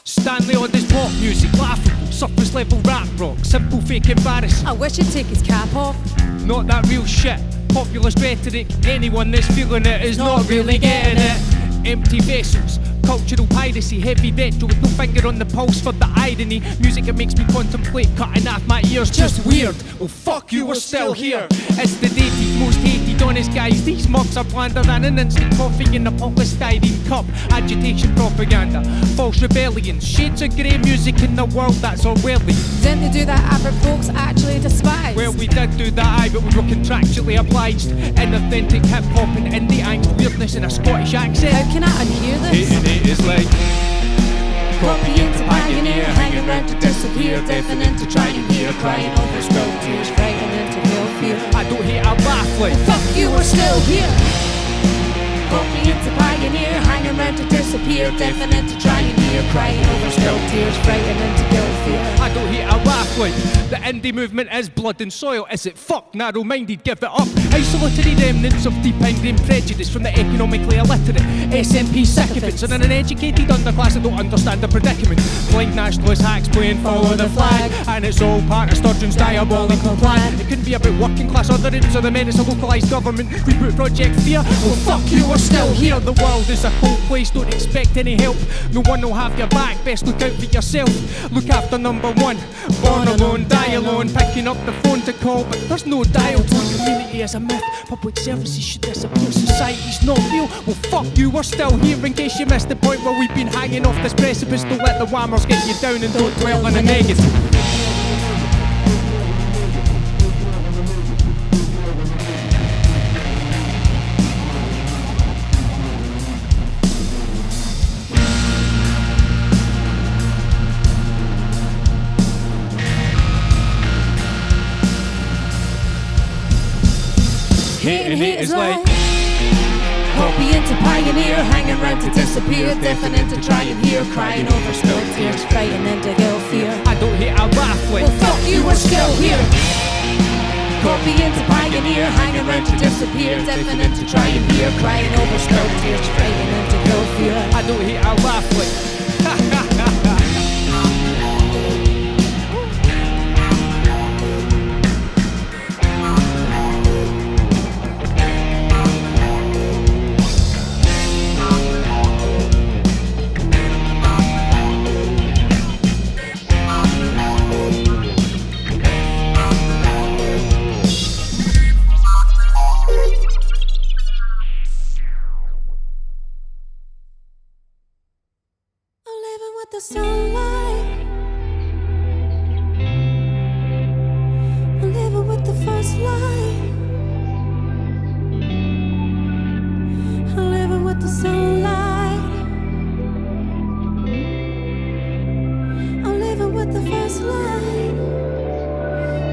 Stanley Odd is pop music, laughable, surface level rap rock, simple fake embarrassing. I wish he'd take his cap off. Not that real shit, populist rhetoric. Anyone that's feeling it is not really getting it. Empty vessels, cultural piracy, heavy retro with no finger on the pulse for the irony. Music that makes me contemplate cutting off my ears, just weird. Well fuck you, we're still here. It's the dated, most hated, honest guys. These mugs are blander than an instant coffee in a polystyrene cup. Agitation propaganda, false rebellion, shades of grey music in the world that's Orwellian. Didn't they do that average folks actually despise? Well, we did do that, aye, but we were contractually obliged. Inauthentic hip-hop and indie angst weirdness in a Scottish accent. How can I unhear this? Hating it is like copying to pioneer, hanging around to disappear, deafening to try and hear, crying over spilled tears, frightening to feel fear. I don't hate, I laugh like fuck you, we're still here. Copying to pioneer, hanging around to disappear, deafening to try and hear, crying over spilled tears, frightening to feel fear. I don't hate, I laugh like the indie movement is blood and soil. Is it fuck narrow-minded? Give it up. Isolatory remnants of deep ingrained prejudice from the economically illiterate SNP sycophants and an uneducated underclass that don't understand the predicament. Blind nationalist hacks playing follow the flag, and it's all part of Sturgeon's diabolical plan. It couldn't be about working class utterance or the merits of localised government. Reboot Project Fear. Well fuck you, we're still here. The world is a cold place, don't expect any help. No one will have your back, best look out for yourself. Look after number one. Born alone, die alone, picking up the phone to call, but there's no dial tone. Community is a myth, public services should disappear, society's not real. Well fuck you, we're still here in case you missed the point where we've been hanging off this precipice. Don't let the whammers get you down and don't dwell in the negative. Hating hate is like copying to pioneer, hanging around to disappear, deafening to try and hear, crying over spilled tears, frightening to feel fear. I don't hate, I laugh like well fuck you, we're still here. Copying to pioneer, hanging around to disappear, deafening to try and hear, crying over spilled tears, frightening to feel fear. I don't hate, I laugh like ha ha ha ha. The sunlight, I'm living with the first light. I'm living with the sunlight. I'm living with the first light.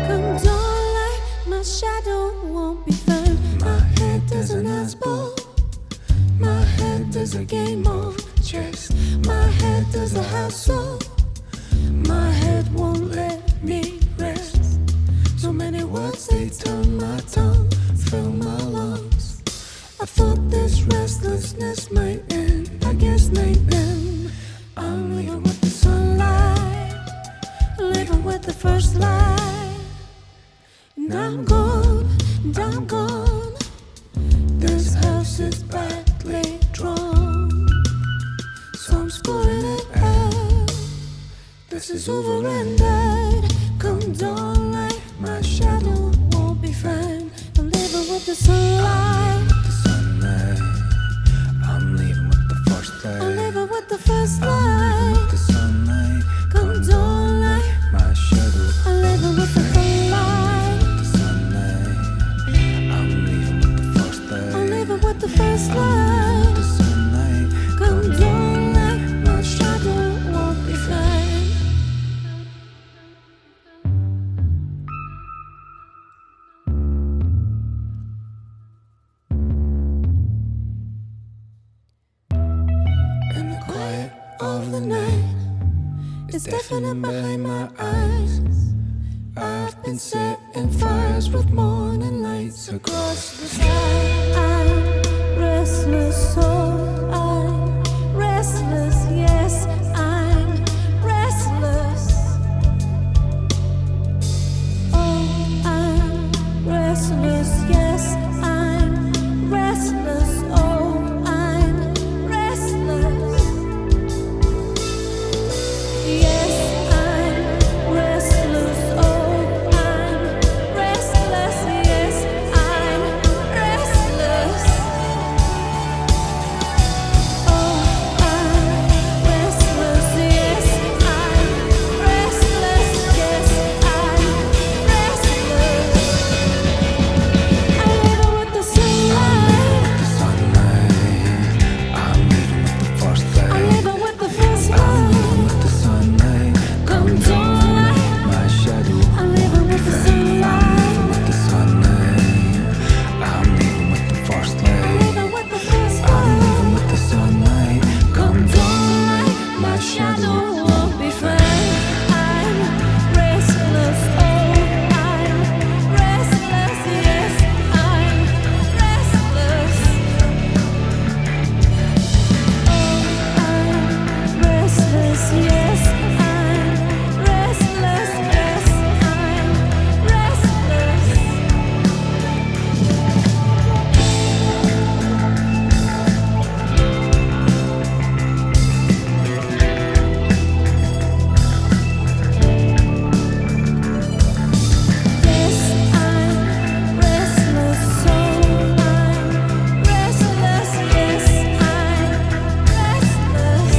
Come dawnlight, my shadow won't be found. My head is an asphalt. My head is a game of chess. My head is a hassle. My head won't let me rest. So many words, they turn my tongue, fill my lungs. I thought this restlessness might end. I guess night then. I'm living with the sunlight, living with the first light. And I'm gone, and I'm gone. This house is badly drawn. grass is over and died. Come dawn light, my shadow won't be found. I'm living with the sunlight. The sunlight. I'm leaving with the first light. I'm living with the first I'm leaving with light. the sunlight. Come dawn light, My shadow. I'm living with the sunlight. The sunlight. I'm leaving with the first light. I'm living with the first I'm leaving with light. the sunlight. Come dawn light, my shadow won't be found. In the quiet of the night, it's deafening behind my eyes. I've been setting fires with morning lights across the sky. I'm restless, so I'm restless, yes, I'm restless. Oh, I'm restless, yes, I'm restless. Oh, I'm restless. Yes, I'm restless. Oh, I'm restless. Yes, I'm restless. Oh, I'm restless. Yes, I'm restless. Yes, I'm restless. I'm living with the sunlight. The sunlight. I'm leaving with the first light. I'm living with the first I'm leaving light. with the sunlight. Come dawn light. My shadow. I'm living with the sunlight. With the sunlight. I'm leaving with the first I'm light. living with the first I'm leaving light. with the sunlight. Come dawn light, my shadow won't be found. I'm restless, oh, I'm restless, yes, I'm restless. Oh, I'm restless, yes, I'm restless, yes, I'm restless. Yes, I'm restless, so I'm restless. Yes, I'm restless.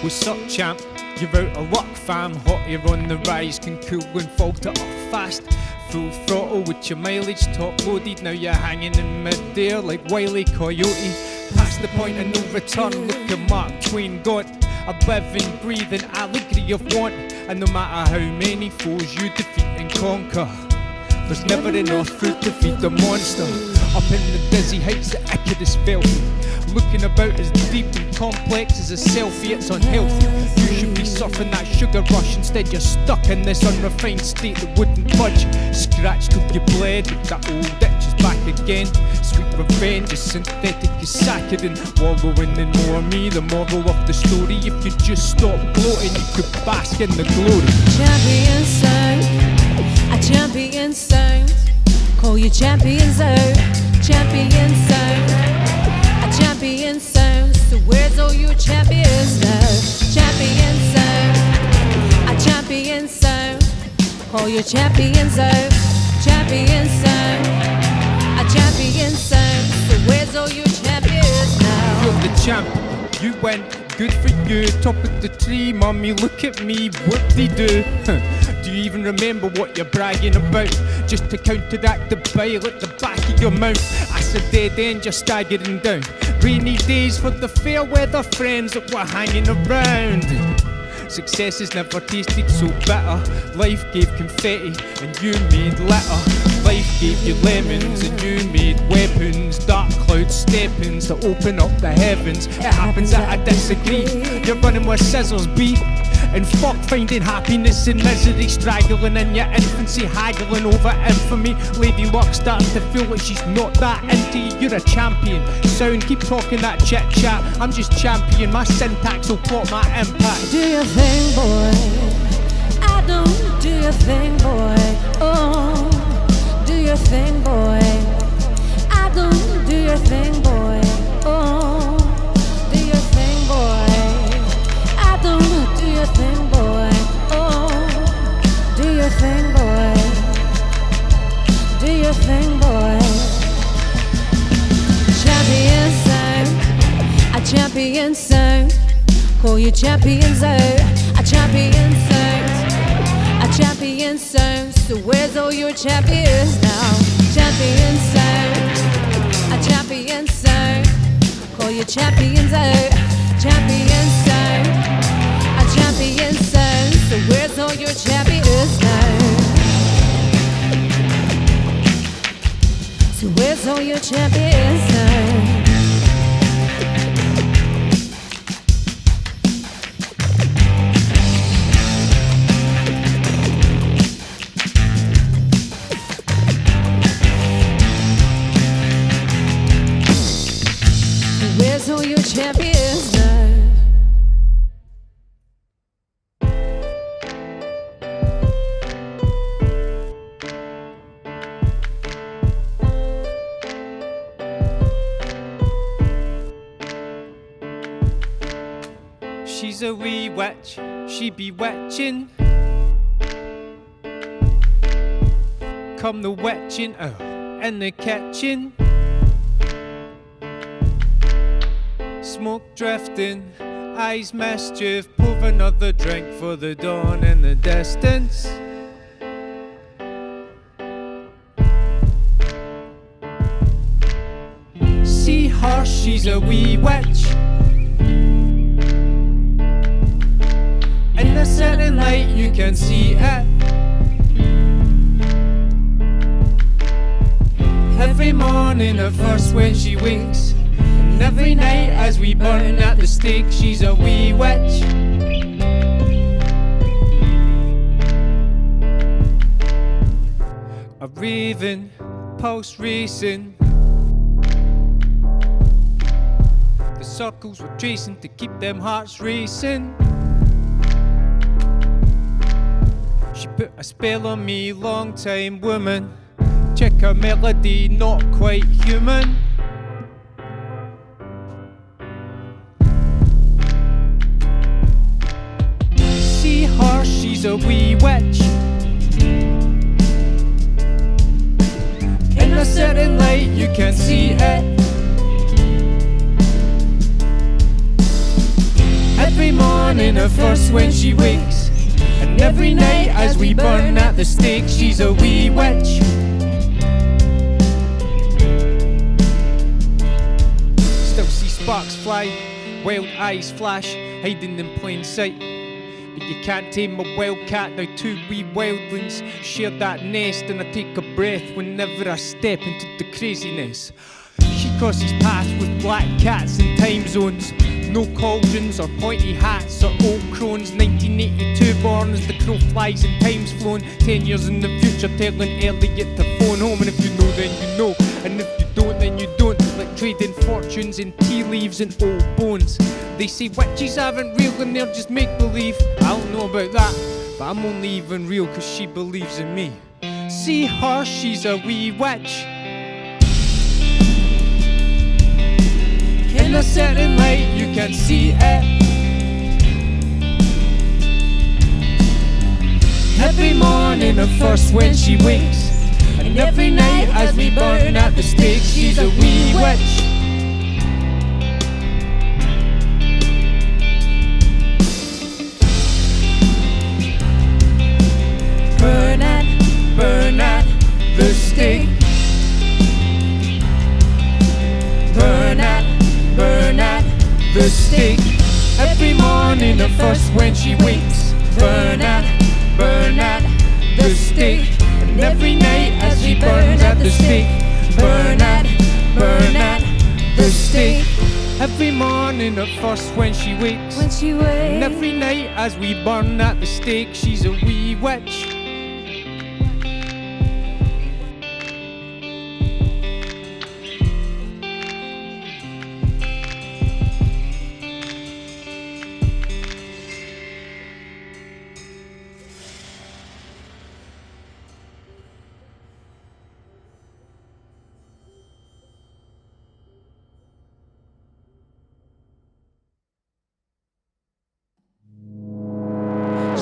What's up, champ? You're out of luck, fam. Hot air on the rise, can cool and fall to up fast. Full throttle with your mileage top loaded. Now you're hanging in mid-air like Wile E. Coyote. Past the point of no return, look at Mark Twain got a living, breathing allegory of want. And no matter how many foes you defeat and conquer, there's never enough food to feed the monster. Up in the dizzy heights that Icarus felt, looking about as deep and complex as a selfie, it's unhealthy. You should be surfing that sugar rush, instead you're stuck in this unrefined state that wouldn't budge. Scratch till you bled, but that old itch is back again. Sweet revenge is synthetic as saccharin, wallowing in more me. The moral of the story, if you just stop gloating, you could bask in the glory. Champion sound, a champion sound. Call your champions out. Champion sound, a champion sound. So where's all your champions now? Champion sound, a champion sound. Call your champions out. Champion sound, a champion sound. So where's all your champions now? You're the champ, you went, good for you. Top of the tree, mummy, look at me, what they do? Do you even remember what you're bragging about? Just to counteract the bile at the back of your mouth. That's a dead end, you're staggering down. Rainy days for the fair weather friends that were hanging around. Success has never tasted so bitter. Life gave confetti and you made litter. life gave you lemons and you made weapons. Dark clouds steppings to open up the heavens. It happens that I disagree. You're running where scissors be. And fuck finding happiness in misery, straggling in your infancy, haggling over infamy. Lady Luck starts to feel like she's not that into you. You're a champion. Sound, keep talking that chit chat. I'm just champion. My syntax will plot my impact. Do your thing, boy. I don't do your thing, boy. Oh, do your thing, boy. I don't do your thing, boy. Oh, do your thing, boy. I don't do your thing, boy. Oh, do your thing, boy. Do your thing, boy. Champion sound, a champion sound. Call you champions out, a champion sound, a champion sound. So where's all your champions now? Champion sound, a champion sound. Call you champions out, champion sound, a champion sound. So where's all your champions now? So where's all your champions now? Where's all your champions now? She's a wee witch, she be witching. Come the witching, in the kitchen. Smoke drifting, eyes mischief. Pour another drink for the dawn in the distance. See her, she's a wee witch. In the setting light you can see it. Every morning at first when she wakes, and every night as we burn at the stake, she's a wee witch. A raving, pulse racing. The circles we're tracing to keep them hearts racing. She put a spell on me, long time woman. Check her melody, not quite human. See her, she's a wee witch. In a certain light you can see it. Every morning at first when she wakes, and every night as we burn at the stake, she's a wee witch. Still see sparks fly, wild eyes flash, hiding in plain sight. But you can't tame a wildcat, now two wee wildlings share that nest, and I take a breath whenever I step into the craziness. She crosses paths with black cats in time zones. No cauldrons or pointy hats or old crones. 1982 born as the crow flies and time's flown. 10 years in the future telling Elliot to phone home. And if you know then you know, and if you don't then you don't. Like trading fortunes in tea leaves and old bones. They say witches aren't real and they're just make-believe. I don't know about that, but I'm only even real cause she believes in me. See her, she's a wee witch. In a certain light you can see it. Every morning at first when she wakes, and every night as we burn at the stake, she's a wee witch. Burn at the stake. Burn at the stake. Every morning at first when she wakes. Burn at the stake. And every night as we burn the stake. Burn at the stake. Every morning at first when she wakes, and every night as we burn at the stake, she's a wee witch.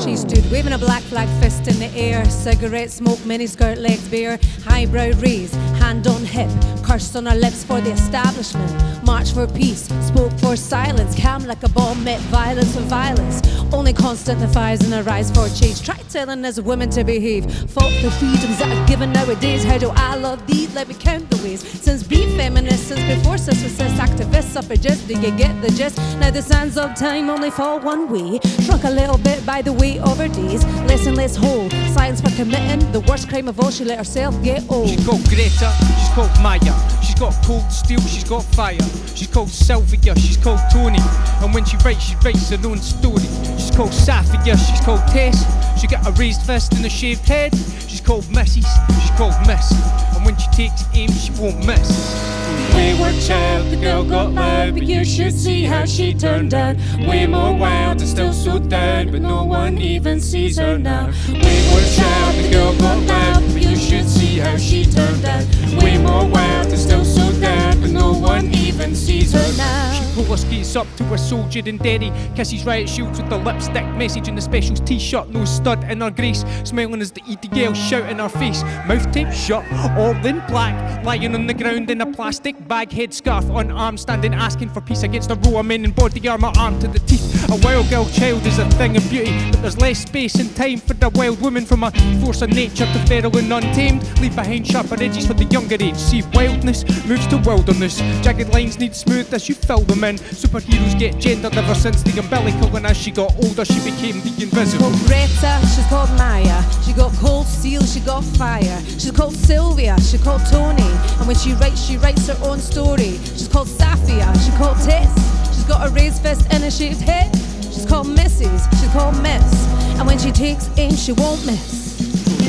She stood waving a black flag fist in the air. Cigarette smoke, miniskirt, legs bare. Highbrow raised, hand on hip. Curse on her lips for the establishment. March for peace, spoke for silence. Calm like a bomb, met violence for violence. Only constant the fires in her rise for change. Try telling us women to behave. Fought for freedoms that are given nowadays. How do I love these? Let me count the ways. Since be feminists, since before cis activists, suffragists, do you get the gist? Now the sands of time only fall one way. Shrunk a little bit by the weight of her days. Less and less whole. Silence for committing the worst crime of all. She let herself get old. She's called Greta, she's called Maya. She's got cold steel, she's got fire. She's called Sylvia, she's called Tony. And when she writes her own story. She's called Safia, she's called Tess. She got a raised fist and a shaved head. She's called Mrs, she's called Miss. And when she takes aim, she won't miss. Wayward child, the girl got loud, but you should see how she turned out. Way more wild and still so down, but no one even sees her now. Wayward child, the girl got loud, but you should see how she turned out. Way more wild and still so down, but no one even sees her now. She roller skates up to a soldier in Derry, kisses riot shields with the lipstick message in the specials t-shirt, no stud in her grace, smiling as the ED girl shout in her face. Mouth tape shut, all in black, lying on the ground in a plastic bag, headscarf on arm, standing asking for peace against a row of men in body armour armed to the teeth. A wild girl child is a thing of beauty, but there's less space and time for the wild woman from a force of nature to feral and untamed. Leave behind sharper edges for the younger age. See, wildness moves to wilderness. Jagged lines need smooth as you fill them in. Superheroes get gendered ever since the umbilical, and as she got older she became the invisible. She's called Greta, she's called Maya. She got cold steel, she got fire. She's called Sylvia, she called Tony. And when she writes her own story. She's called Safia, she's called Tess. She's got a raised fist and a shaved head. She's called Mrs, she's called Miss. And when she takes aim, she won't miss.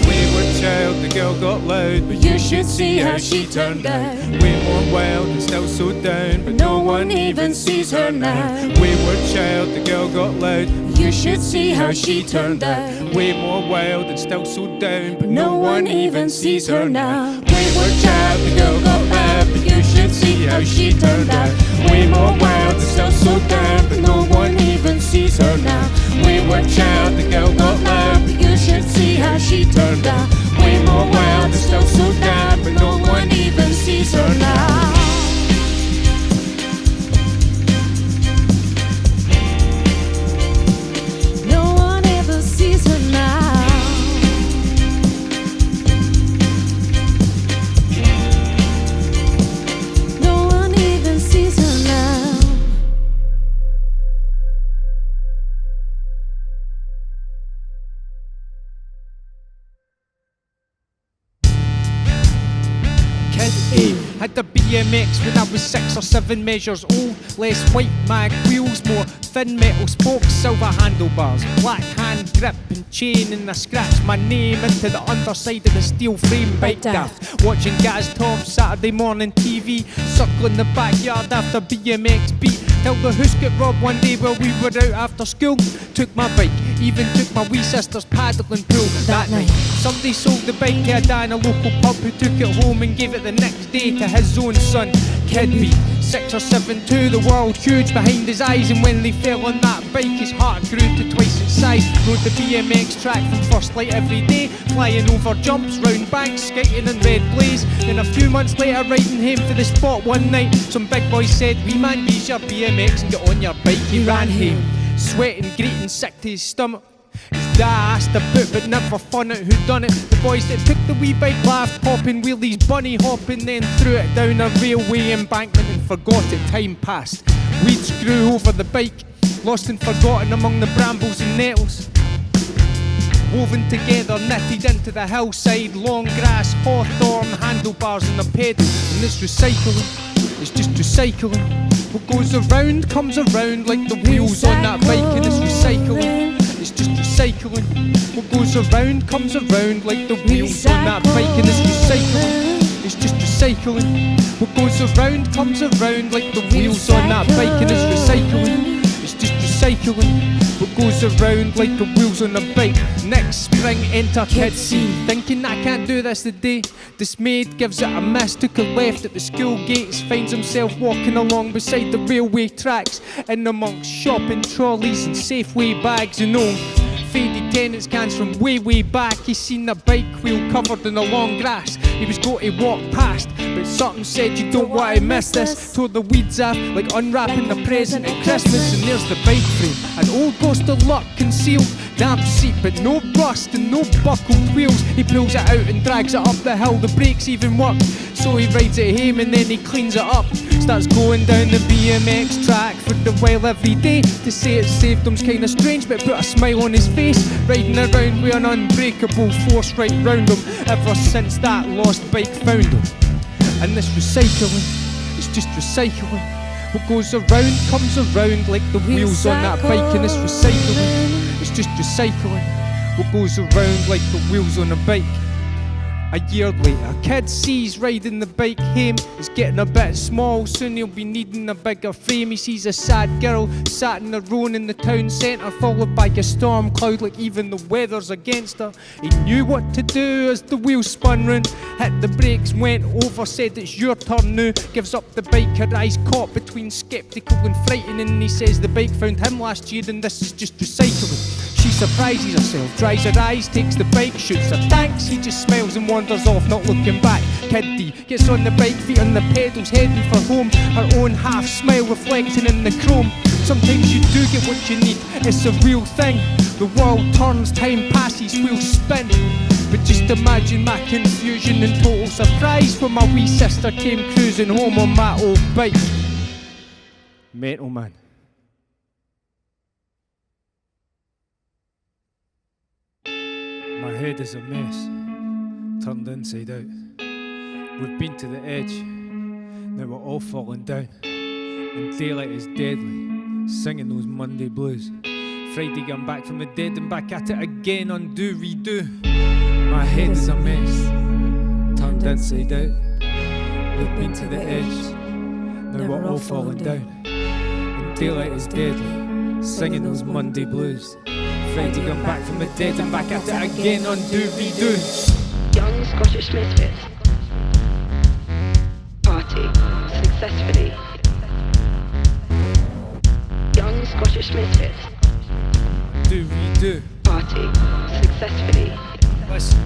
Wayward child, the girl got loud, but you should see how she turned out. Way more wild and still so down, but no one even sees her now. Wayward child, the girl got loud, you should see how she turned out. Way more wild and still so down, but no one even sees her now. Wayward child, the girl got loud, but you should see how she turned out. Way more wild and still so down, but no one even sees her now. Wayward child, the girl got loud, but you should see how she turned out. Way more wild and still so down, but no one even sees her now. No one ever sees her now. No one even sees her now. Kid A had the BMX when I was 6 or 7 measures old. Less white mag wheels, more thin metal spokes, silver handlebars, black hand grip and chain, and I scratched my name into the underside of the steel frame bike gaff. Watching Gaz Tom Saturday morning TV, circling the backyard after BMX beat, till the hoose got robbed one day while we were out after school. Took my bike, even took my wee sister's paddling pool that night. Somebody sold the bike to a guy in a local pub who took it home and gave it the next day to his own son. Kid B, 6 or 7 too, the world huge behind his eyes, and when they fell on that bike his heart grew to twice its size. Rode the BMX track from first light every day, flying over jumps, round banks, skating in red blaze. Then a few months later, riding home to the spot one night, some big boy said, "Wee man, use your BMX and get on your bike." He ran home, sweating, greeting, sick to his stomach. His dad asked about, but never fun out who done it. The boys that took the wee bike laughed, popping wheelies, bunny hopping, then threw it down a railway embankment and forgot it. Time passed. Weeds grew over the bike, lost and forgotten among the brambles and nettles. woven together, knitted into the hillside. Long grass, hawthorn, handlebars and a pedal. And it's recycling, it's just recycling. What goes around comes around like the wheels on that bike. And it's recycling, it's just recycling. What goes around comes around like the wheels on that bike. And it's recycling, it's just recycling. What goes around comes around like the wheels on that bike. And it's recycling, it's just recycling. What goes around like the wheels on a bike. Next spring enter Kid C, thinking I can't do this today. Dismayed, gives it a miss, took a left at the school gates. Finds himself walking along beside the railway tracks, in amongst shopping trolleys and Safeway bags and all faded tenants cans from way, way back. He's seen the bike wheel covered in the long grass. He was going to walk past, but something said you don't want to miss this. Tore the weeds off like unwrapping the present at Christmas. And there's the bike frame, an old ghost of luck concealed. Damp seat but no rust and no buckled wheels. He pulls it out and drags it up the hill, the brakes even work. So he rides it home and then he cleans it up. Starts going down the BMX track for the while every day. To say it saved him's kinda strange, but put a smile on his face. Riding around with an unbreakable force right round him, ever since that lost bike found him. And this recycling, it's just recycling. What goes around comes around like the wheels on that bike. And it's recycling, it's just recycling. What goes around like the wheels on a bike. A year later, Kid C's riding the bike home. It's getting a bit small, soon he'll be needing a bigger frame. He sees a sad girl sat in a roan in the town centre, followed by a storm cloud like even the weather's against her. He knew what to do as the wheels spun round, hit the brakes, went over, said it's your turn now. Gives up the bike, her eyes caught between sceptical and frightening. He says the bike found him last year and this is just recycling. She surprises herself, dries her eyes, takes the bike, shoots her thanks. He just smiles and wanders off, not looking back. Kid D gets on the bike, feet on the pedals, heading for home. Her own half smile reflecting in the chrome. Sometimes you do get what you need, it's a real thing. The world turns, time passes, wheels spin. But just imagine my confusion and total surprise when my wee sister came cruising home on my old bike. Mental man. My head is a mess, turned inside out. We've been to the edge, now we're all falling down. And daylight is deadly, singing those Monday blues. Friday gone back from the dead and back at it again, undo, redo. My head is a mess, turned inside out. We've been to the edge, now we're all falling down. And daylight is deadly, singing those Monday blues. Friday gone back from the dead and back at it again, undo, redo. Young Scottish misfits party successfully. Young Scottish misfits Do, redo. party successfully. Listen,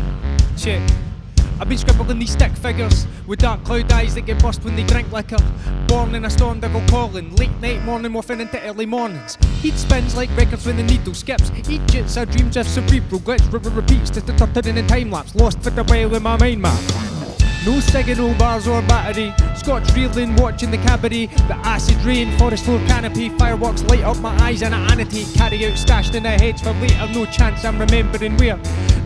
check. I've been scribbling these stick figures with dark cloud eyes that get burst when they drink liquor. Born in a storm, devil calling. Late night morning, morphing into early mornings. Heat spins like records when the needle skips. Eat jits, our dreams of cerebral glitch. Repeats, just a turning in time lapse. Lost for the while in my mind map. No signal bars or battery. Scotch reeling, watching the cabaret. The acid rain, forest floor canopy. Fireworks light up my eyes and I annotate. Carry out stashed in the heads for later. No chance I'm remembering where.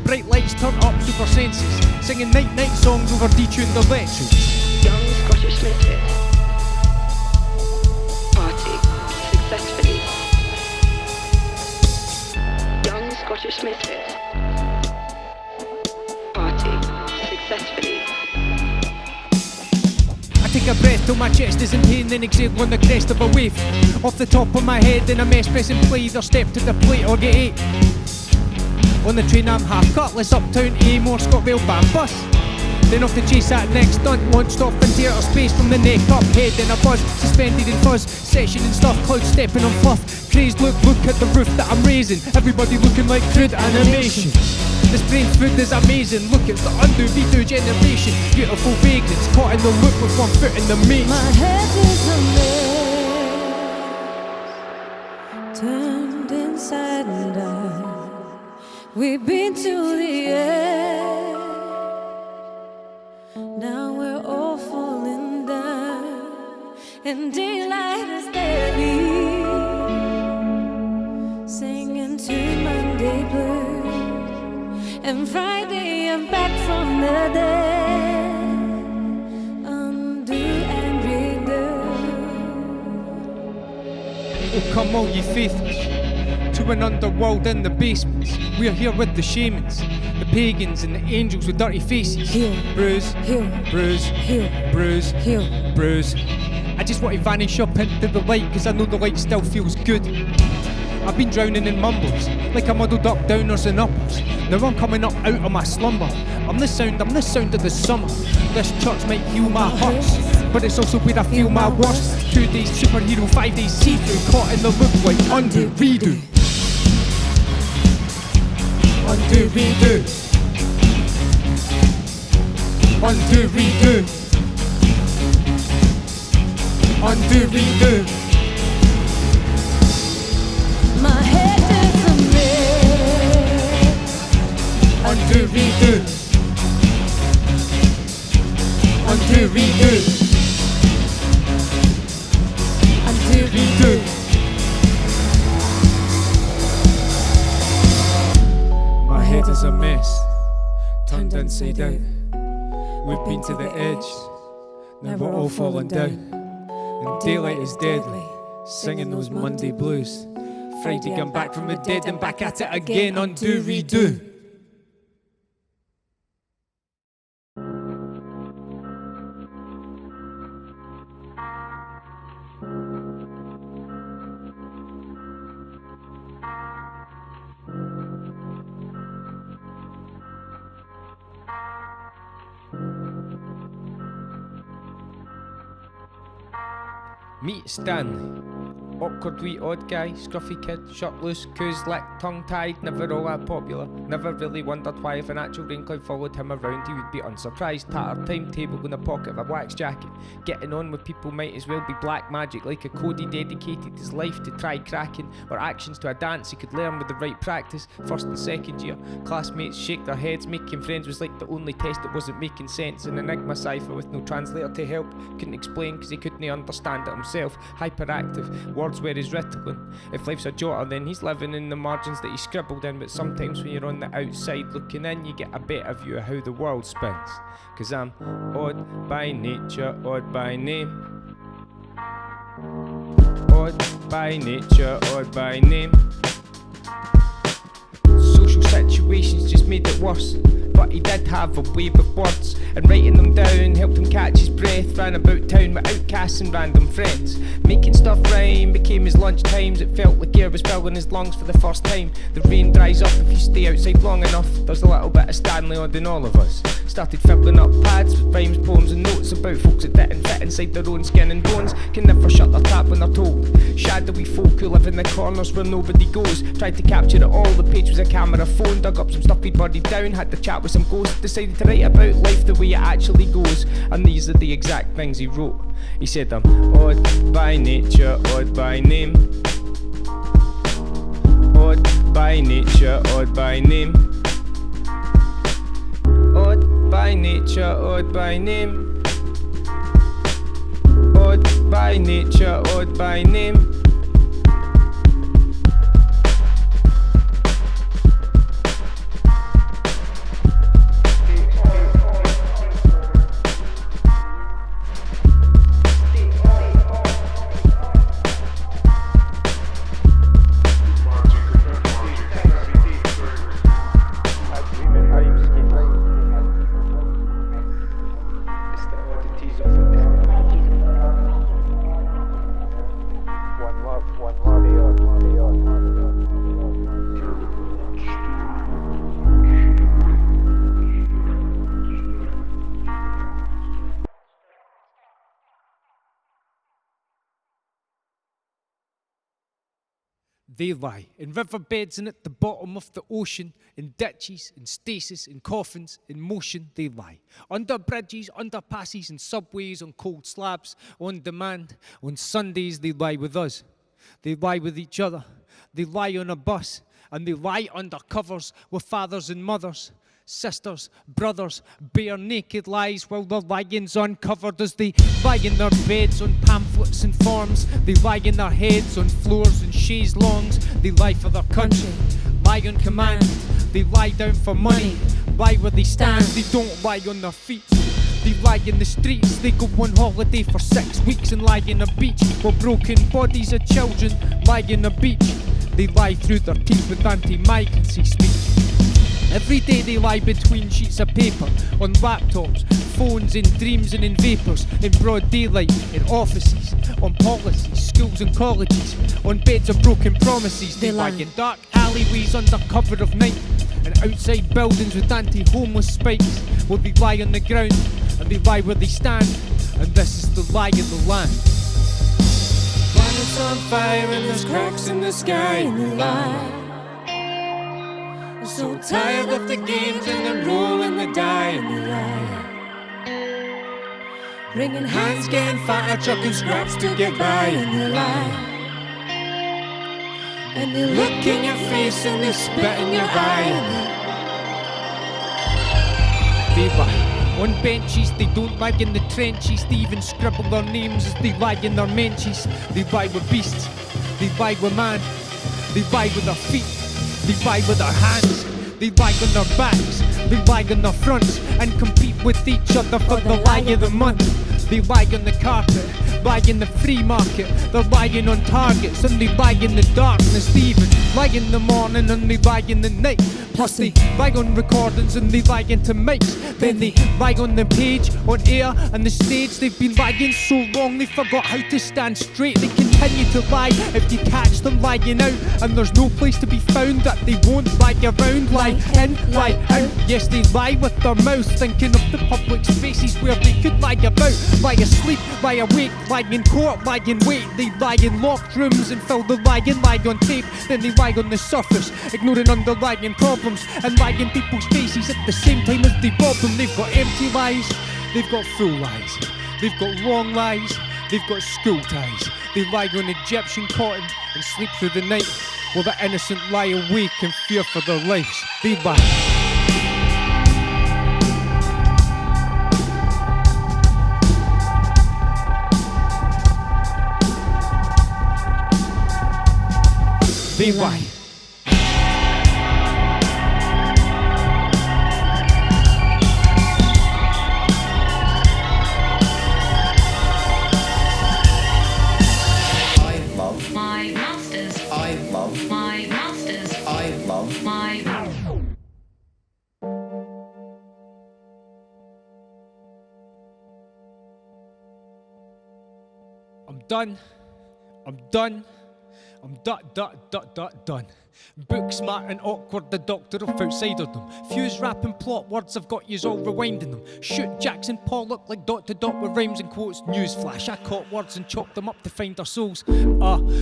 Bright lights turn up super senses. Singing night songs over detuned electrics. Young Scottish misfits party successfully. Young Scottish misfits party successfully. I take a breath till my chest is in pain, then exhale on the crest of a wave. Off the top of my head in a mess, pressing play, either step to the plate or get ate. On the train I'm half cutlass, uptown A, more Scottvale band bus. Then off to chase that next stunt, launched off into outer space from the neck up, head in a buzz, suspended in fuzz, session and stuff, clouds stepping on fluff. Crazed look at the roof that I'm raising, everybody looking like crude animation. This brain food is amazing, look it's the undo, redo generation. Beautiful vagrants, caught in the loop with one foot in the maze. My head is a mess, turned inside and out. We've been to the edge, now we're all falling down. And daylight is deadly, singing to Monday blues. and Friday I'm back from the dead. Undo and redo. Oh, come all ye faithless to an underworld in the basements. We're here with the shamans, the pagans and the angels with dirty faces. Heal, Bruise, heal, bruise, heal, bruise, heal. bruise. I just want to vanish up into the light, cause I know the light still feels good. I've been drowning in mumbles, like a muddled up downers and uppers. Now I'm coming up out of my slumber. I'm the sound of the summer. This church might heal my hurts, but it's also where I feel my worst. 2 days superhero, 5 days see-through, caught in the loop like undo, redo. Undo, redo. Undo, redo. Undo, redo. My head is a mess. Undo, redo. Undo, redo. Undo, Redo. My head is a mess, turned inside out. We've been to the edge, now we're all falling down. And daylight is deadly, singing those Monday blues. Friday come back from the dead and back at it again. Undo, redo. Meet Stanley, awkward wee odd guy, scruffy kid, shirt loose, coos licked, tongue tied, never all that popular. Never really wondered why if an actual rain cloud followed him around he would be unsurprised. Tattered timetable in the pocket of a wax jacket. Getting on with people might as well be black magic, like a Cody dedicated his life to try cracking, or actions to a dance he could learn with the right practice. First and second year, classmates shake their heads, making friends was like the only test that wasn't making sense. An enigma cipher with no translator to help, couldn't explain cause he couldn't understand it himself. Hyperactive, words were his Ritalin. If life's a jotter then he's living in the margins that he scribbled in. But sometimes when you're on the outside looking in, you get a better view of how the world spins. Cause I'm odd by nature, odd by name. Odd by nature, odd by name. Social situations just made it worse, but he did have a way with words, and writing them down helped him catch his breath. Ran about town with outcasts and random friends. Making stuff rhyme became his lunch times. It felt like air was filling his lungs for the first time. The rain dries up if you stay outside long enough. There's a little bit of Stanley Odd in all of us. Started filling up pads with rhymes, poems and notes about folks that didn't fit inside their own skin and bones. Can never shut their tap when they're told. Shadowy folk who live in the corners where nobody goes. Tried to capture it all, the page was a camera phone. Dug up some stuff he'd buried down, had to chat with some ghosts. Decided to write about life the way it actually goes. And these are the exact things he wrote. He said I'm odd by nature, odd by name. Odd by nature, odd by name. Odd by nature, odd by name. Odd by nature, odd by name. They lie in riverbeds and at the bottom of the ocean, in ditches, in stasis, in coffins, in motion they lie. Under bridges, underpasses and subways, on cold slabs, on demand. On Sundays they lie with us. They lie with each other. They lie on a bus, and they lie under covers with fathers and mothers. Sisters, brothers, bare naked lies while their lying's uncovered as they lie in their beds on pamphlets and forms. They lie in their heads on floors and chaise longs. They lie for their country, lie on command. They lie down for money, lie where they stand, they don't lie on their feet. They lie in the streets, they go on holiday for 6 weeks and lie in a beach, while broken bodies of children lie in a beach. They lie through their teeth with anti-migrancy speech. Every day they lie between sheets of paper, on laptops, phones, in dreams and in vapours, in broad daylight, in offices, on policies, schools and colleges, on beds of broken promises. They lie in dark alleyways under cover of night, and outside buildings with anti-homeless spikes. Well, they lie on the ground, and they lie where they stand, and this is the lie of the land. Planet's on fire and there's cracks in the sky, and they lie. I'm so tired of the games and the roll and the die, and they lie. Wringing hands, getting fatter, chucking scraps to get by, and they lie. And they look in your face and they spit in your eye. They lie on benches, they don't lie in the trenches. They even scribble their names as they lie in their menches. They lie with beasts, they lie with man. They lie with their feet, they lie with their hands. They lie on their backs, they lie on their fronts, and compete with each other for the lie of the month. They lie on the carpet, lie in the free market. They're lying on targets and they lie in the darkness. They even lie in the morning and they lie in the night. Plus they lie on recordings and they lie into mics. Then they lie on the page, on air and the stage. They've been lying so long they forgot how to stand straight. They continue to lie if you catch them lying out, and there's no place to be found that they won't lie around. Lie in, lie out. Yes, they lie with their mouths, thinking of the public spaces where they could lie about. Lie asleep, lie awake, lie in court, lie in wait. They lie in locked rooms and fill the lie on tape. Then they lie on the surface, ignoring underlying problems, and lie in people's faces at the same time as they rob them. They've got empty lies, they've got full lies, they've got long lies, they've got school ties. They lie on Egyptian cotton and sleep through the night, while the innocent lie awake in fear for their lives. They lie. They lie. I love my masters. I love My masters. I love My I'm done. I'm done. I'm done. Book smart and awkward, the doctor of outsidered them. Fuse rap and plot words, I've got yous all rewinding them. Shoot Jackson Pollock like dot to dot with rhymes and quotes. Newsflash, I caught words and chopped them up to find our souls.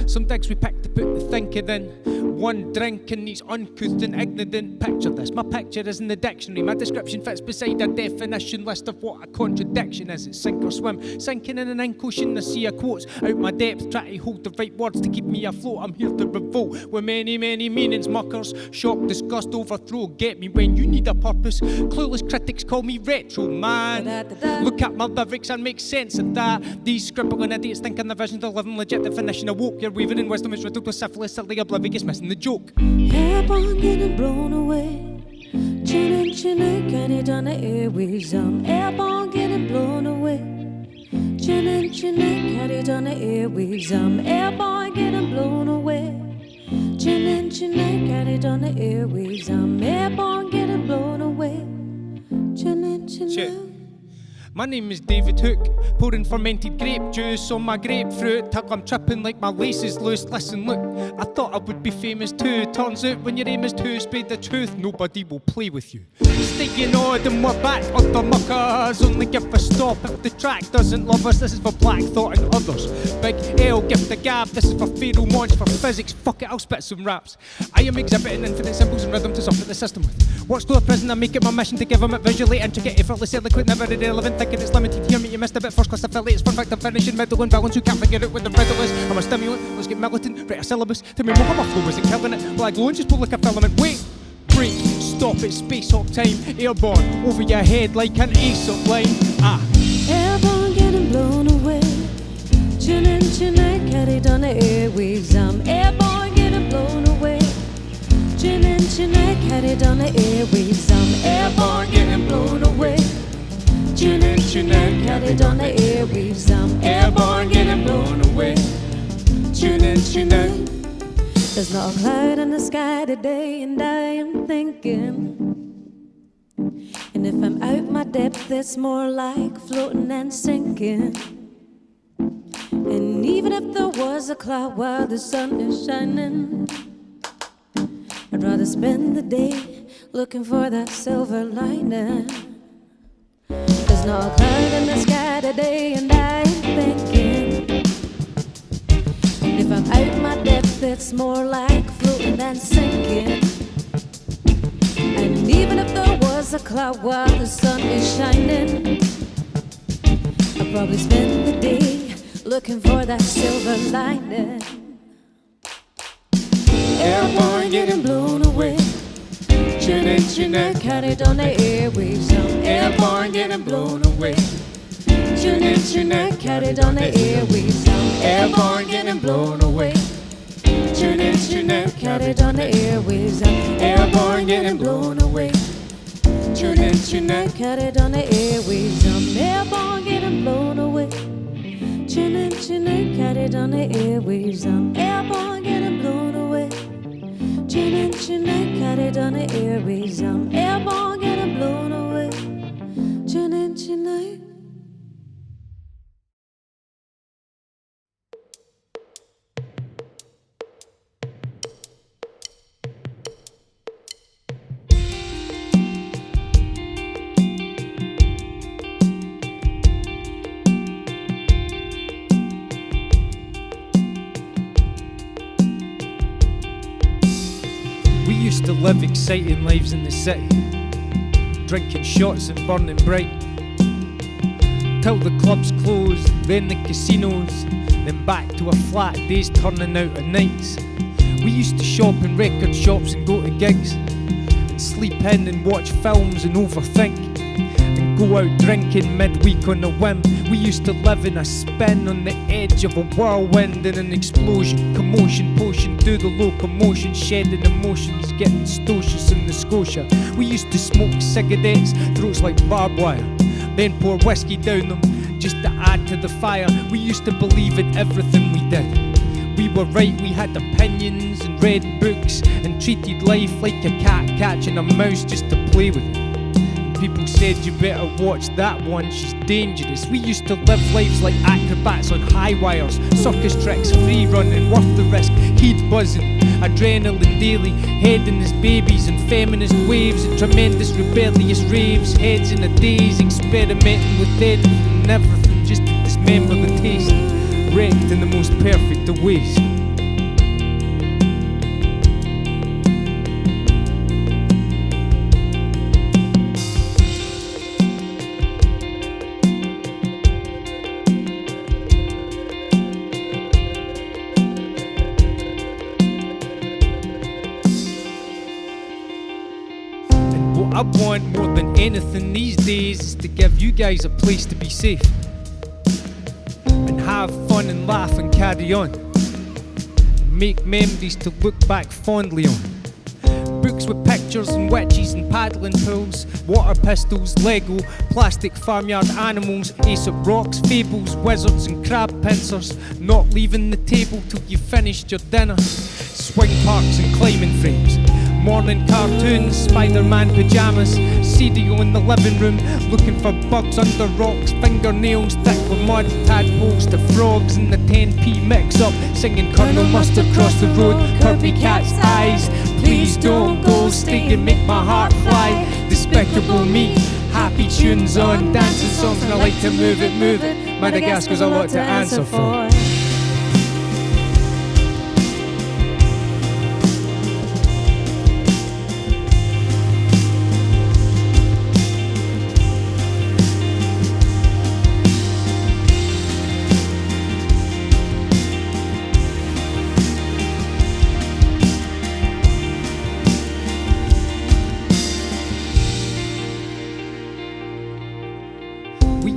Some digs we picked to put the thinking in. One drink and these uncouth and ignorant. Picture this, my picture is in the dictionary. My description fits beside a definition list of what a contradiction is. It's sink or swim, sinking in an ink ocean. I see a quotes out my depth, try to hold the right words to keep me afloat. I'm here to revolt with many meanings, muckers. Shock, disgust, overthrow, get me when you need a purpose. Clueless critics call me retro man. Look at my lyrics and make sense of that. These scribbling idiots thinking the vision's the living legit definition of woke. Your weaving in wisdom is riddled with syphilis, silly, oblivious, missing the joke. Kept on getting blown away. Chin, carried on the airways. I'm airborne getting blown away. Chin, carried on the airways. I'm airborne getting blown away. Chin, carried on the airways. I'm airborne getting blown away. Chin. My name is David Hook, pouring fermented grape juice on my grapefruit till I'm tripping like my lace is loose. Listen, look, I thought I would be famous too. Turns out when your aim is to speak the truth, nobody will play with you. Staying odd and we're back, other muckers. Only give a stop if the track doesn't love us. This is for Black Thought and others. Big L, give the gab. This is for Pharaoh Monch, for physics. Fuck it, I'll spit some raps. I am exhibiting infinite symbols and rhythm to soften the system with. Watch through a prison, I make it my mission to give them it visually intricate, effortless, eloquent, never irrelevant. Thinking it's limited, hear me, you missed a bit. First class affiliates, perfect, I'm finishing, middle and balance. Who can't figure out what the riddle is? I'm a stimulant, let's get militant, write a syllabus. Tell me more how my flow isn't killing it. Well, I glow and just pull like a filament. Wait, break, stop it, space hop time. Airborne, over your head like an Aesop line. Airborne getting blown away. Chin, carried on the airways. I'm airborne getting blown away. Chin and chinette, carried on the airwaves. I'm airborne, getting blown away. Chin and chinette, carried on the airwaves. I'm airborne, getting blown away. Chin and chinette. There's not a cloud in the sky today, and I am thinking. And if I'm out my depth, it's more like floating and sinking. And even if there was a cloud while the sun is shining, I'd rather spend the day looking for that silver lining. There's no cloud in the sky today, and I'm thinking. And if I'm out my depth, it's more like floating and sinking. And even if there was a cloud while the sun is shining, I'd probably spend the day looking for that silver lining. Airborne, getting blown away. Chin and chinette, carried on the airwaves. I'm airborne, getting blown away. Chin and chinette, carried on the airwaves. I'm airborne, getting blown away. Chin and chinette, carried on the airwaves. I'm airborne, getting blown away. Chin and chinette, carried on the airwaves. I'm airborne, getting blown away. Chin and chinette, carried on the airwaves. I'm airborne, getting blown away. Chin and chinette, carried on the airwaves. I'm airborne, getting blown away. Chin and chinette. We used to live exciting lives in the city, drinking shots and burning bright, till the clubs closed, then the casinos, then back to a flat, days turning out of nights. We used to shop in record shops and go to gigs, and sleep in and watch films and overthink, and go out drinking midweek on a whim. We used to live in a spin on the edge of a whirlwind and an explosion, commotion, potion, do the locomotion, shedding emotions, getting stocious in the Scotia. We used to smoke cigarettes, throats like barbed wire, then pour whiskey down them just to add to the fire. We used to believe in everything we did. We were right, we had opinions and read books and treated life like a cat catching a mouse just to play with it. People said you better watch that one, she's dangerous. We used to live lives like acrobats on high wires, circus tricks, free running, worth the risk, heat buzzing, adrenaline daily, heading as babies and feminist waves and tremendous rebellious raves, heads in a daze, experimenting with anything and everything just to dismember the taste, wrecked in the most perfect of ways. I want more than anything these days is to give you guys a place to be safe and have fun and laugh and carry on, make memories to look back fondly on. Books with pictures and witches and paddling pools, water pistols, Lego, plastic farmyard animals, Aesop rocks, fables, wizards and crab pincers, not leaving the table till you finished your dinner, swing parks and climbing frames, morning cartoons, Spider-Man pyjamas, cereal in the living room, looking for bugs under rocks, fingernails thick with mud, tadpoles to frogs in the 10p mix-up, singing Colonel Mustard across the road, Kirby Cat's eyes, please don't go, stay and make my heart fly, Despicable Me, happy tunes on, dancing songs and I like to move it, Madagascar's a lot to answer for.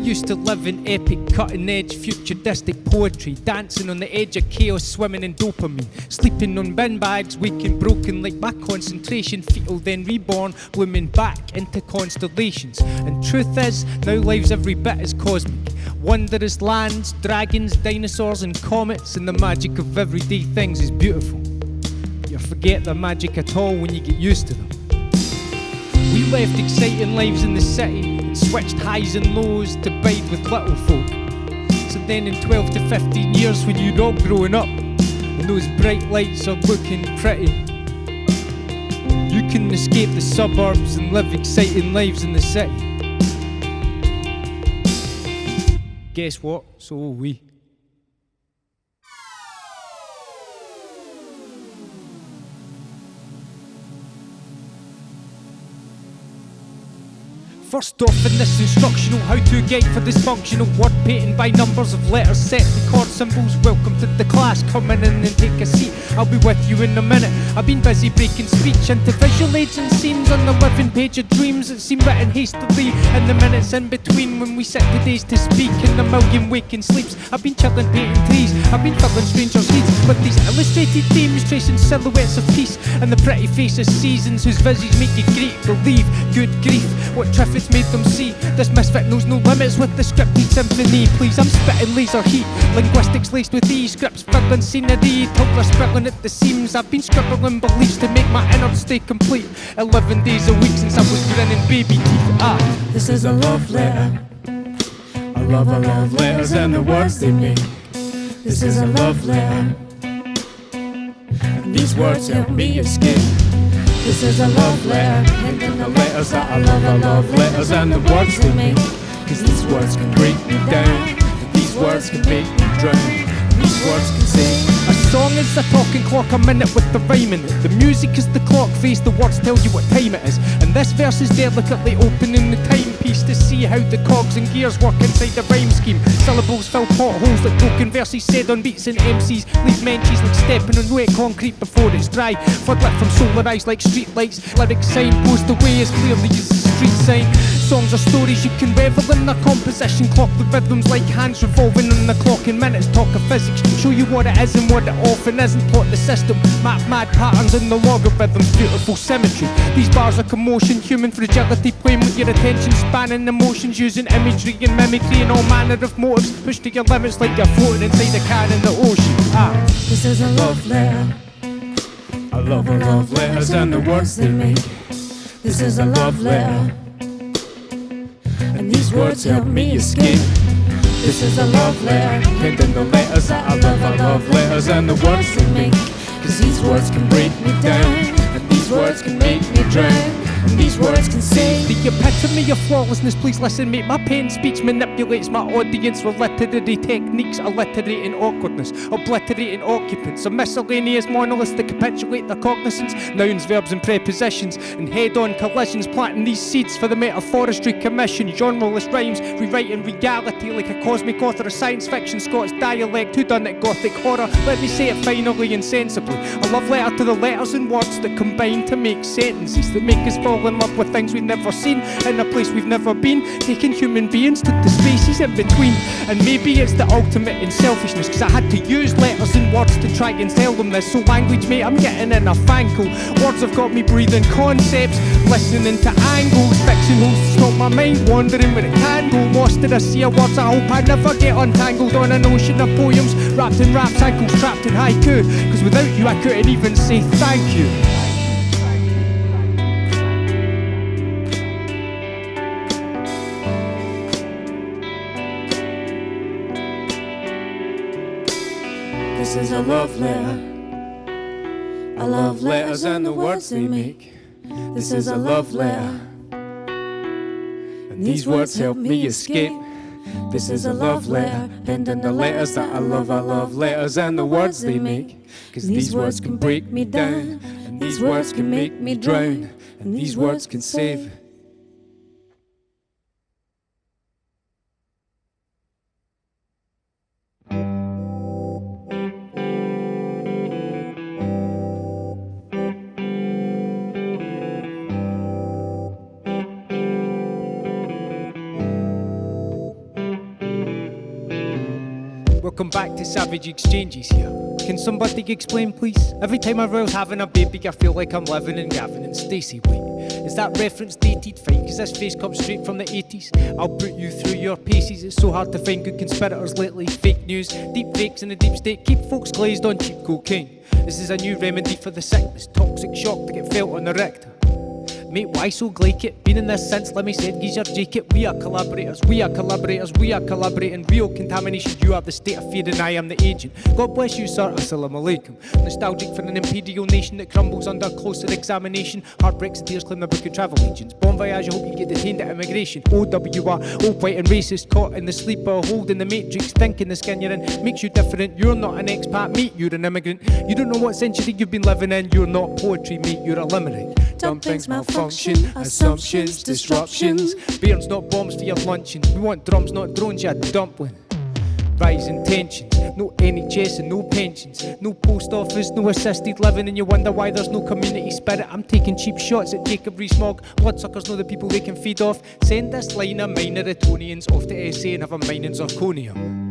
used to live in epic, cutting-edge, futuristic poetry, dancing on the edge of chaos, swimming in dopamine, sleeping on bin bags, waking broken like my concentration, fetal then reborn, blooming back into constellations. And truth is, now life's every bit as cosmic. Wondrous lands, dragons, dinosaurs and comets, and the magic of everyday things is beautiful. But you forget the magic at all when you get used to them. We left exciting lives in the city and switched highs and lows to bide with little folk. So then in 12 to 15 years when you're all growing up and those bright lights are looking pretty, you can escape the suburbs and live exciting lives in the city. Guess what? So will we. First off in this instructional how-to guide for dysfunctional word painting by numbers of letters set to chord symbols. Welcome to the class, come in and take a seat. I'll be with you in a minute. I've been busy breaking speech into visual aids and scenes on the living page of dreams that seem written hastily in the minutes in between when we sit the days to speak in a million waking sleeps. I've been chilling painting trees, I've been filling strangers' heats with these illustrated themes tracing silhouettes of peace and the pretty faces seasons whose visions make you great believe. Good grief, what triffids made them see. This misfit knows no limits with the scripted symphony. Please, I'm spitting laser heat, linguistics laced with ease, scripts filling scenery till they're sprinkling at the seams. I've been scribbling beliefs to make my innards stay complete. 11 days a week since I was grinning baby teeth. This is a love letter. I love letters and the words they make. This is a love letter. and these words help me escape. This is a love letter. And the letters that I love letters and the words they make. Cause these words can break me down, these words can make me drown, these words can sing. A song is a talking clock, a minute with the rhyme in it. The music is the clock face, the words tell you what time it is. And this verse is delicately opening the timepiece to see how the cogs and gears work inside the rhyme scheme. Syllables fill potholes like broken verses said on beats, and MCs leave mentions like stepping on wet concrete before it's dry. Floodlit from solar eyes like street lights, lyrics signpost away as clearly as the street sign. Songs are stories you can revel in, their composition clock with rhythms like hands revolving on the clock, and minutes talk of physics, show you what it is and what it often isn't. Plot the system, map mad patterns in the logarithms, beautiful symmetry. These bars are commotion, human fragility, playing with your attention span and emotions, using imagery and mimicry and all manner of motives, pushed to your limits like you're floating inside a can in the ocean. This is a love letter. I love letters and the words they make. This is a love letter. And these words help me escape. This is a love letter. And then the letters that I love letters and the words they make. Cause these words can break me down, and these words can make me drown, and these words can sing. The epitome of flawlessness, please listen, mate. My pen speech manipulates my audience with literary techniques, alliterating awkwardness, obliterating occupants, a miscellaneous monoliths that capitulate their cognizance, nouns, verbs and prepositions, and head-on collisions, planting these seeds for the metaphoristry commission. Genreless rhymes, rewriting reality like a cosmic author of science fiction, Scots dialect, who done it gothic horror. Let me say it finally and sensibly. A love letter to the letters and words that combine to make sentences that make us fall in love with things we've never seen, in a place we've never been, taking human beings to the spaces in between. And maybe it's the ultimate in selfishness, cause I had to use letters and words to try and tell them this. So language, mate, I'm getting in a fankle. Words have got me breathing concepts, listening to angles, fixing holes to stop my mind wandering where it can go. Lost in a sea of words, I hope I never get untangled on an ocean of poems, wrapped in raps, ankles trapped in haiku. Cause without you I couldn't even say thank you. This is a love letter. I love letters and the words they make. This is a love letter. And these words help me escape. This is a love letter. Penned in the letters that I love letters and the words they make. Cause these words can break me down, and these words can make me drown, and these words can save. Welcome back to Savage Exchanges here. Can somebody explain, please? Every time I rouse having a baby, I feel like I'm living in Gavin and Stacey. Wait, is that reference dated? Fine, cause this face comes straight from the 80s. I'll put you through your paces. It's so hard to find good conspirators lately. Fake news, deep fakes in the deep state keep folks glazed on cheap cocaine. This is a new remedy for the sickness, toxic shock to get felt on the rector. Mate, why so glake it? Been in this since, let me say, geezer, Jake it. We are collaborators, we are collaborators, we are collaborating. Real contamination, you have the state of fear and I am the agent. God bless you, sir, assalamu alaikum. Nostalgic for an imperial nation that crumbles under closer examination. Heartbreaks the tears claim the book of travel agents. Bon voyage, I hope you get detained at immigration. OWR, old white and racist, caught in the sleeper, holding the matrix, thinking the skin you're in makes you different. You're not an expat, mate, you're an immigrant. You don't know what century you've been living in. You're not poetry, mate, you're a limerick. Dumb things malfunction, assumptions, disruptions. Beers, not bombs for your luncheons. We want drums, not drones, you dumpling. Rising tensions, no NHS and no pensions. No post office, no assisted living. And you wonder why there's no community spirit. I'm taking cheap shots at Jacob Rees-Mogg. Bloodsuckers know the people they can feed off. Send this line of minor Etonians off to SA and have a mine in zirconium.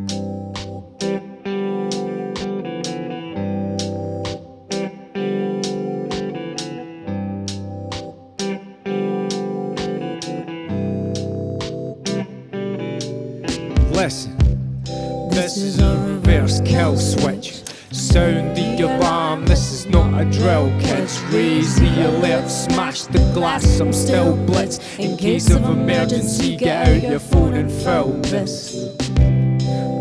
Listen, this is a reverse kill switch. Sound the alarm, this is not a drill, kids. Raise the alert, smash the glass, I'm still blitz. In case of emergency, get out your phone and film this.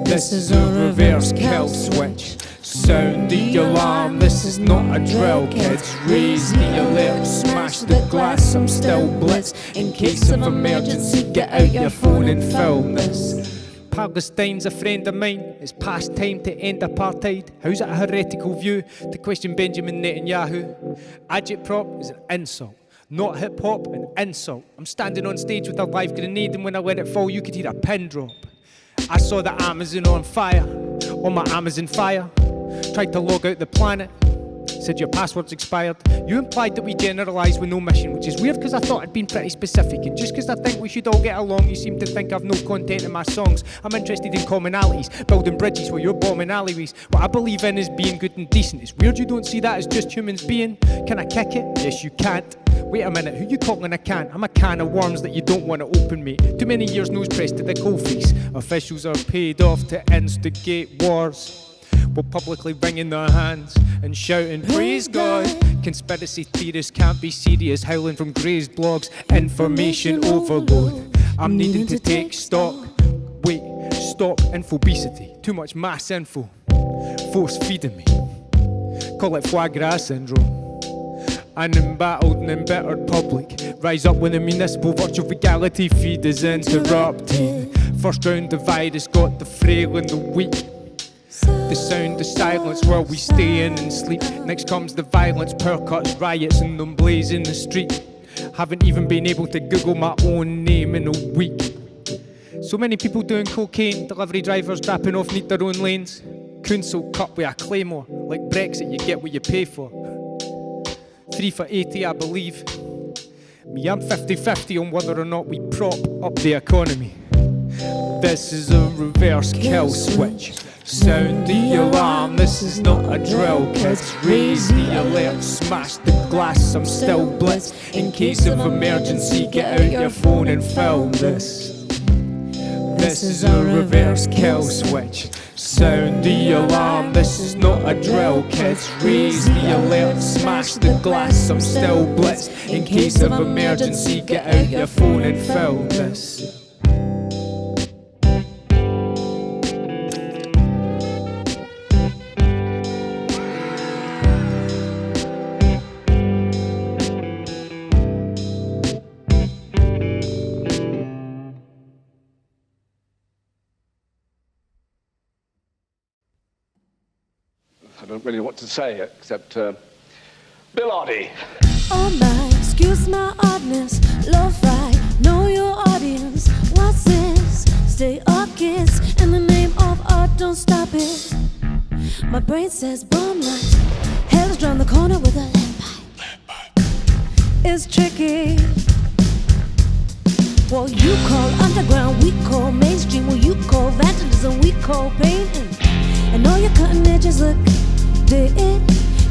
This is a reverse kill switch. Sound the alarm, this is not a drill, kids. Raise the alert, smash the glass, I'm still blitz. In case of emergency, get out your phone and film this. Palestine's a friend of mine. It's past time to end apartheid. How's it a heretical view to question Benjamin Netanyahu? Agitprop is an insult, not hip-hop, an insult. I'm standing on stage with a live grenade and when I let it fall you could hear a pin drop. I saw the Amazon on fire, on my Amazon Fire. Tried to log out the planet, said your password's expired. You implied that we generalise with no mission, which is weird because I thought I'd been pretty specific. And just because I think we should all get along, you seem to think I've no content in my songs. I'm interested in commonalities, building bridges where you're bombing alleyways. What I believe in is being good and decent. It's weird you don't see that as just humans being. Can I kick it? Yes, you can't. Wait a minute, who you calling a can? I'm a can of worms that you don't want to open, mate. Too many years nose pressed to the coalface. Officials are paid off to instigate wars, while publicly wringing their hands and shouting, praise God. Conspiracy theorists can't be serious, howling from Gray's blogs. Information overload, I'm needing to take stock. Wait, stop infobesity, too much mass info, force feeding me. Call it foie gras syndrome. An embattled and embittered public rise up when the municipal virtual reality feed is interrupted. First round the virus got the frail and the weak. The sound of silence where we stay in and sleep. Next comes the violence, power cuts, riots and them blazing the street. Haven't even been able to Google my own name in a week. So many people doing cocaine, delivery drivers dropping off neat their own lanes. Council cut with a claymore, like Brexit you get what you pay for. 3 for 80 I believe. Me, I'm 50-50 on whether or not we prop up the economy. This is a reverse kill switch. Sound the alarm, this is not a drill, kids. Raise the alert, smash the glass, I'm still blitz. In case of emergency, get out your phone and film this. This is a reverse kill switch. Sound the alarm, this is not a drill, kids. Raise the alert, smash the glass, I'm still blitz. In case of emergency, get out your phone and film this. I don't really know what to say except Bill Oddie. Oh my, excuse my oddness, lo-fi, know your audience. What's this? Stay up, kids, in the name of art, don't stop it. My brain says bomb light, hell is round the corner with a lead pipe. It's tricky. What you call underground, we call mainstream. What you call vandalism, we call painting. And all your cutting edges look dead.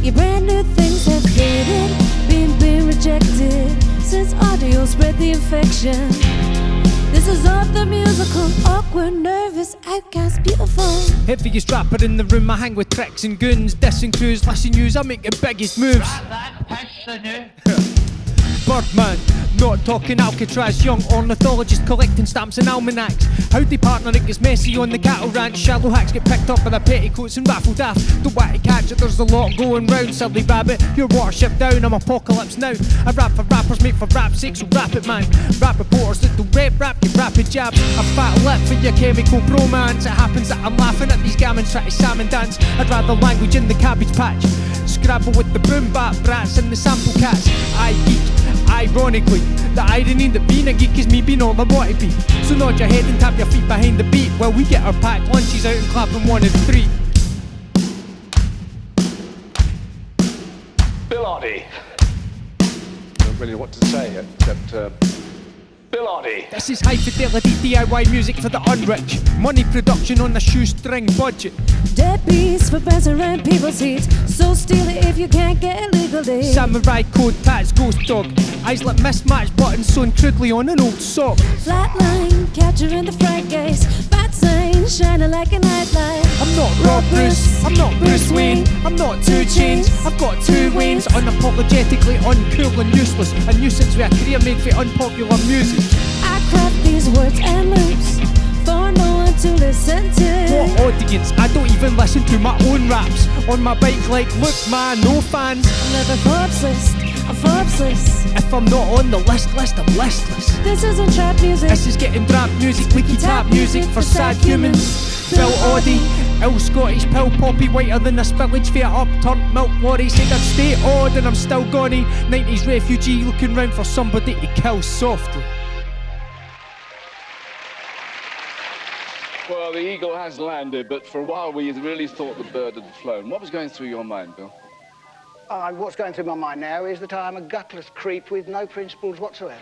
Your brand new things have faded, been rejected since audio spread the infection. This is not the musical, awkward, nervous, outcast, beautiful. Heaviest rapper in the room, I hang with tricks and goons, dissing crews, listen news, I'm making biggest moves. Birdman, not talking Alcatraz, young ornithologist collecting stamps and almanacs. Howdy partner, it gets messy on the cattle ranch. Shallow hacks get picked up by their petticoats and raffled daft. Don't want to catch it, there's a lot going round. Silly rabbit, your watership down, I'm apocalypse now. I rap for rappers, make for rap's sake, so rap it man. Rap reporters that do rap, get rapid jabs. A fat lip for your chemical bromance. It happens that I'm laughing at these gammons try to salmon dance. I'd rather language in the cabbage patch. Scrabble with the broom bat brats and the sample cats. I geek. Ironically, the irony that being a geek is me being all I want to be. So nod your head and tap your feet behind the beat while we get our packed lunches out and clapping 1 and 3. Bill Oddie. I don't really know what to say except Bill Oddie. This is high fidelity DIY music for the unrich. Money production on a shoestring budget. Deadbeats for bouncing around people's seats. So steal it if you can't get it legally. Samurai code tats, ghost dog. Eyes like mismatched buttons sewn crudely on an old sock. Flatline, catcher in the front gaze. Fat sign, shining like a nightlight. I'm not Rob Bruce, I'm not Bruce Wayne, I'm not 2 Chainz, I've got 2 Waynes. Unapologetically uncool and useless. A nuisance with a career made for unpopular music. I craft these words and loops for no one to listen to. What audience? I don't even listen to my own raps. On my bike like, look man, no fans. I'm never Forbes list, I'm Forbes list. If I'm not on the list, I'm listless. This isn't trap music. This is getting trap music, leaky tap music for sad humans. Bill Oddie, ill Scottish pill poppy, whiter than a spillage fair upturned milk lorry. Said I'd stay odd and I'm still gonny. 90s refugee looking round for somebody to kill softly. Well, the eagle has landed, but for a while we really thought the bird had flown. What was going through your mind, Bill? What's going through my mind now is that I'm a gutless creep with no principles whatsoever.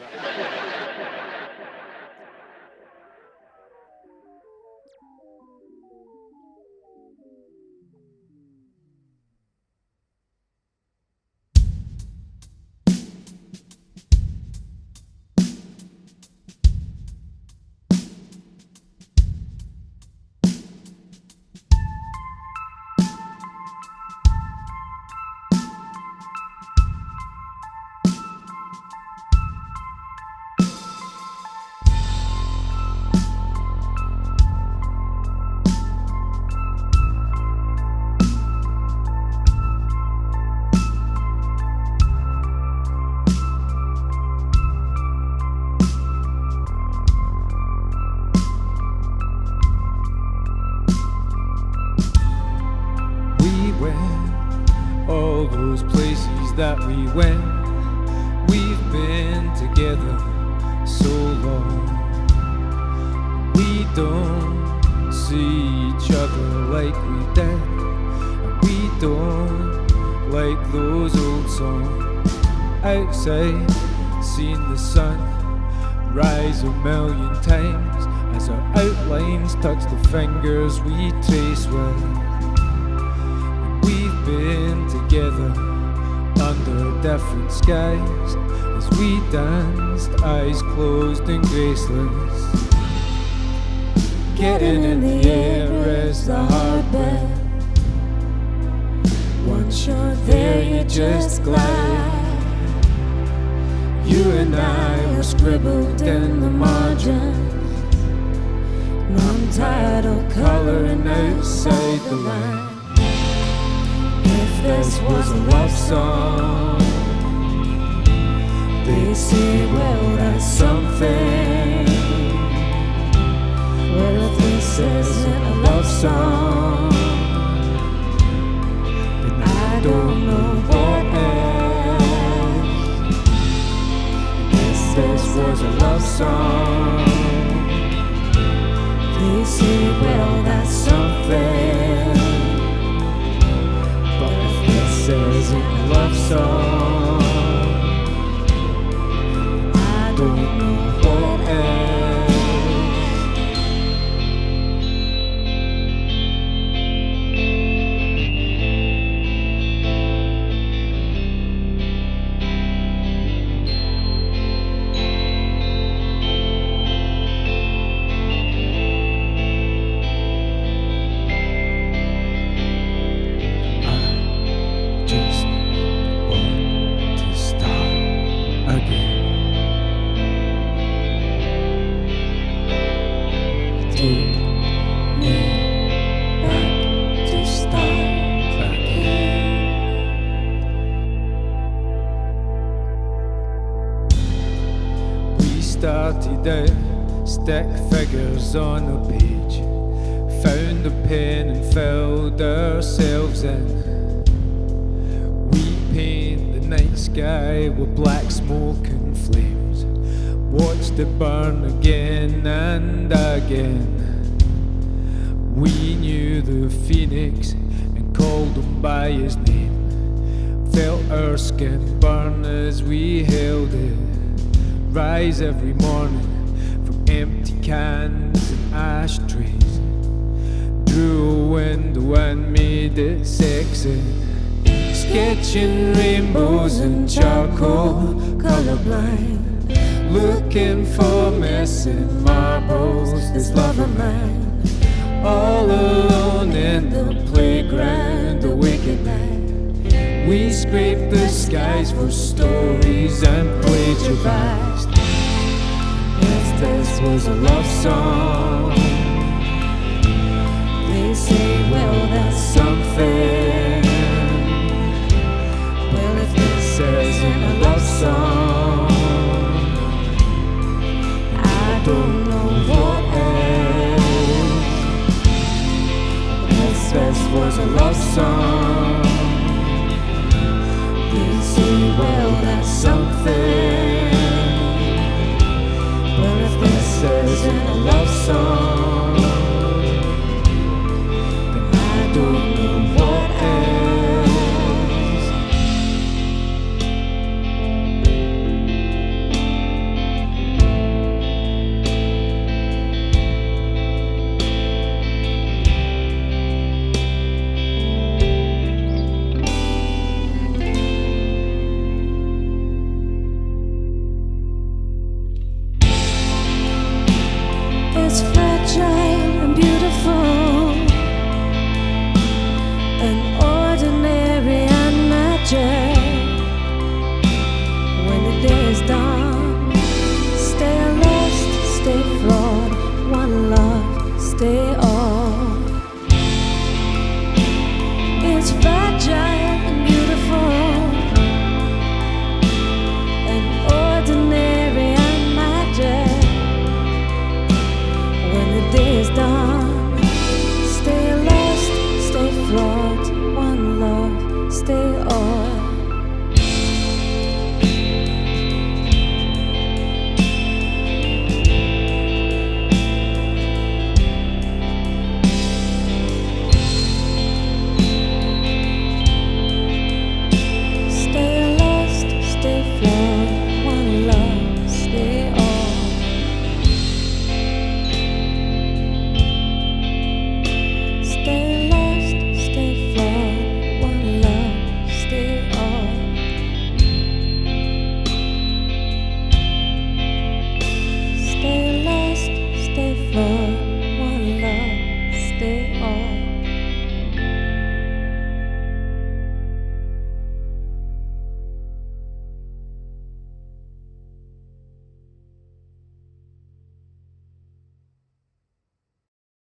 All those places that we went, we've been together so long. We don't see each other like we did, and we don't like those old songs. Outside, seeing the sun rise 1,000,000 times as our outlines touch the fingers we trace with. We've been together under different skies as we danced, eyes closed and graceless. Getting in the air is the hard bit. Once you're there, you just glide. You and I were scribbled in the margins, non-title coloring outside the line. If this was a love song, they say, well, that's something. Well, if this isn't a love song, then I don't know what is. If this was a love song, they say, well, that's something. But if this isn't a love song, I don't know what is. started out stick figures on a page, found a pen and filled ourselves in. We paint the night sky with black smoke and flames, watched it burn again and again. We knew the phoenix and called him by his name, felt our skin burn as we held it, rise every morning from empty cans and ashtrays, drew a window and made it sexy, sketching rainbows in charcoal, colorblind, looking for missing marbles. This love of mine, all alone in the playground, awake at night. We scraped the skies for stories and plagiarized. If this was a love song, they say, well, that's something. Well, if this isn't a love song, I don't know what is. If this was a love song, they say, well, that's something. Well, if this isn't a love song, then I don't know what is. It's fragile.